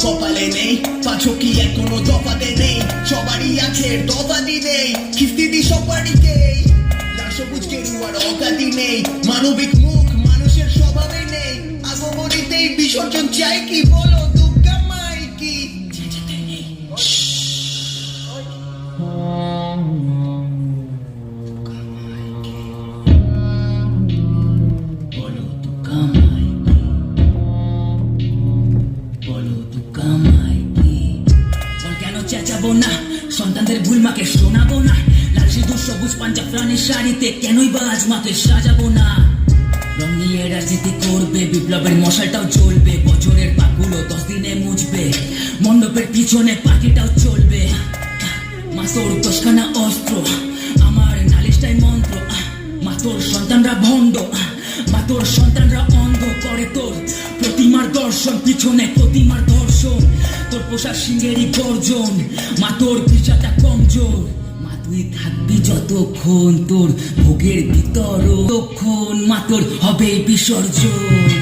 কপালে নেই, পাচকি আর কোনো দফাতে নেই, সবারই আছে দফাতি নেই, কিস্তি দি সবারইতেই, লাল সবুজ গেরুয়ার অকাতি নেই, মানবিক মুখ মানুষের স্বভাবে নেই, আগমনীতেই বিসর্জন চাই কি বলো দুর্গা মাই কি যেতে নেই। বলো দুর্গা মাই কি, বলো দুর্গা মাই কি। বল কেন চেঁচাবো না, সন্তানদের ভুল মাকে শোনাবো না, লাল সিঁদুর সবুজ পাঞ্জাব প্রাণের শাড়িতে কেনই বা আজ মাকে সাজাবো না। রং নিয়ে রাজনীতি করবে, বিপ্লবের মশালটাও জ্বলবে, বছরের পাকগুলো 10 দিনে মুছবে, মণ্ডপের পিছনে পাখিটাও চলবে। মা তোর 10খানা অস্ত্র, আমার নালিশটাই মন্ত্র, মা তোর সন্তানরা ভণ্ড, মা তোর সন্তানরা অন্ধ করে তোর প্রতিমার দর্শন, পিছনে প্রতিমার ধর্ষণ, তোর পোষা সিংহেরই গর্জন, মা তোর পিছাটা কমজোর, মা তুই থাকবি যতক্ষণ তোর ভোগের ভিতর, ততক্ষণ মা তোর হবে বিসর্জন।